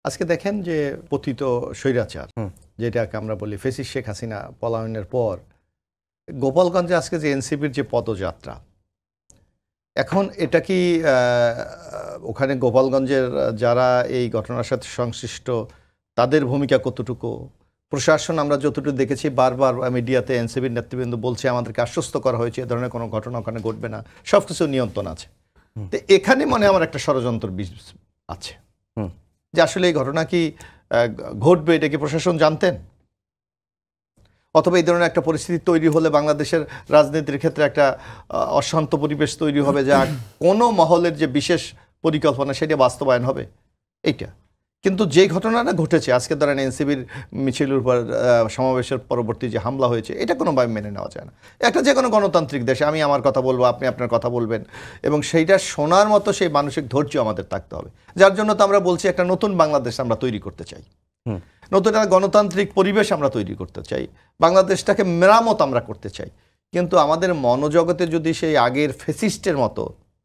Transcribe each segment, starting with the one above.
আজকে দেখেন যে পতিত স্বৈরাচার যেটাকে আমরা বলি ফেসিস্ট শেখ হাসিনা পলায়নের পর গোপালগঞ্জে আজকে যে এনসিপির যে পদযাত্রা, এখন এটা কি ওখানে গোপালগঞ্জের যারা এই ঘটনার সাথে সংশ্লিষ্ট তাদের ভূমিকা কতটুকু, প্রশাসন আমরা যতটুকু দেখেছি বারবার মিডিয়াতে এনসিপির নেতৃবৃন্দ বলছে আমাদেরকে আশ্বস্ত করা হয়েছে এ ধরনের কোনো ঘটনা ওখানে ঘটবে না, সব কিছু নিয়ন্ত্রণ আছে। তো এখানে মনে আমার একটা ষড়যন্ত্র আছে যে আসলে এই ঘটনা কি ঘটবে এটা কি প্রশাসন জানতেন, অথবা এই ধরনের একটা পরিস্থিতি তৈরি হলে বাংলাদেশের রাজনীতির ক্ষেত্রে একটা অশান্ত পরিবেশ তৈরি হবে যা কোনো মহলের যে বিশেষ পরিকল্পনা সেটা বাস্তবায়ন হবে এইটা। কিন্তু যে ঘটনাটা ঘটেছে আজকে ধরেন এনসিবির মিছিলের উপর সমাবেশের পরবর্তী যে হামলা হয়েছে, এটা কোনোভাবে মেনে নেওয়া যায় না। একটা যে কোনো গণতান্ত্রিক দেশে আমি আমার কথা বলবো, আপনি আপনার কথা বলবেন, এবং সেইটা শোনার মতো সেই মানসিক ধৈর্য আমাদের থাকতে হবে। যার জন্য তো আমরা বলছি একটা নতুন বাংলাদেশ আমরা তৈরি করতে চাই, নতুন একটা গণতান্ত্রিক পরিবেশ আমরা তৈরি করতে চাই, বাংলাদেশটাকে মেরামত আমরা করতে চাই। কিন্তু আমাদের মনোজগতে যদি সেই আগের ফেসিস্টের মতো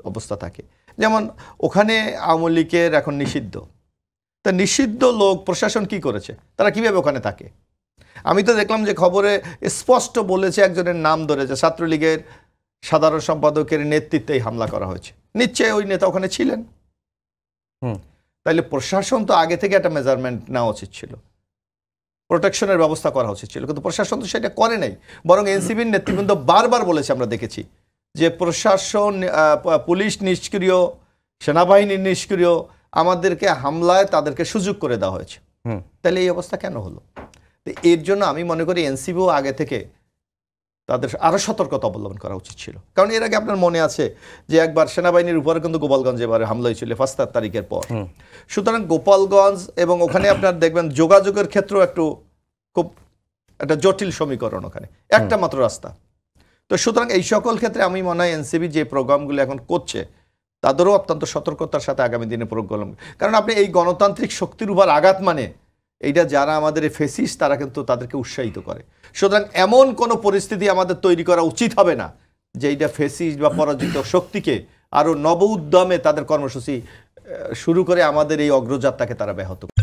অবস্থা থাকে, যেমন ওখানে আওয়ামী লীগের এখন নিষিদ্ধ, তা নিষিদ্ধ লোক প্রশাসন কি করেছে, তারা কিভাবে ওখানে থাকে? আমি তো দেখলাম যে খবরে স্পষ্ট বলেছে একজনের নাম ধরেছে, ছাত্রলীগের সাধারণ সম্পাদকের নেতৃত্বেই হামলা করা হয়েছে, নিশ্চয়ই ওই নেতা ওখানে ছিলেন। তাইলে প্রশাসন তো আগে থেকে একটা মেজারমেন্ট নেওয়া উচিত ছিল, প্রোটেকশনের ব্যবস্থা করা উচিত ছিল, কিন্তু প্রশাসন তো সেটা করে নাই। বরং এনসিবির নেতৃবৃন্দ বারবার বলেছে, আমরা দেখেছি যে প্রশাসন, পুলিশ নিষ্ক্রিয়, সেনাবাহিনী নিষ্ক্রিয়, আমাদেরকে হামলায় তাদেরকে সুযোগ করে দেওয়া হয়েছে। তাহলে এই অবস্থা কেন হলো? এর জন্য আমি মনে করি এনসিবিও আগে থেকে তাদের আরো সতর্কতা অবলম্বন করা উচিত ছিল। কারণ এর আগে আপনার মনে আছে যে একবার সেনাবাহিনীর উপরে কিন্তু গোপালগঞ্জে এবারে হামলা হয়েছিল 5 তারিখের পর। সুতরাং গোপালগঞ্জ এবং ওখানে আপনার দেখবেন যোগাযোগের ক্ষেত্রেও খুব একটা জটিল সমীকরণ, ওখানে একটা মাত্র রাস্তা। তো সুতরাং এই সকল ক্ষেত্রে আমি মনে হয় এনসিবি যে প্রোগ্রামগুলো এখন করছে তাদেরও অত্যন্ত সতর্কতার সাথে আগামী দিনে প্রোগ্রাম, কারণ আপনি এই গণতান্ত্রিক শক্তির উপর আঘাত মানে এইটা যারা আমাদের ফেসিস্ট তারা কিন্তু তাদেরকে উৎসাহিত করে। সুতরাং এমন কোনো পরিস্থিতি আমাদের তৈরি করা উচিত হবে না যে এইটা ফেসিস্ট বা পরাজিত শক্তিকে আরও নব উদ্যমে তাদের কর্মসূচি শুরু করে আমাদের এই অগ্রযাত্রাকে তারা ব্যাহত করে।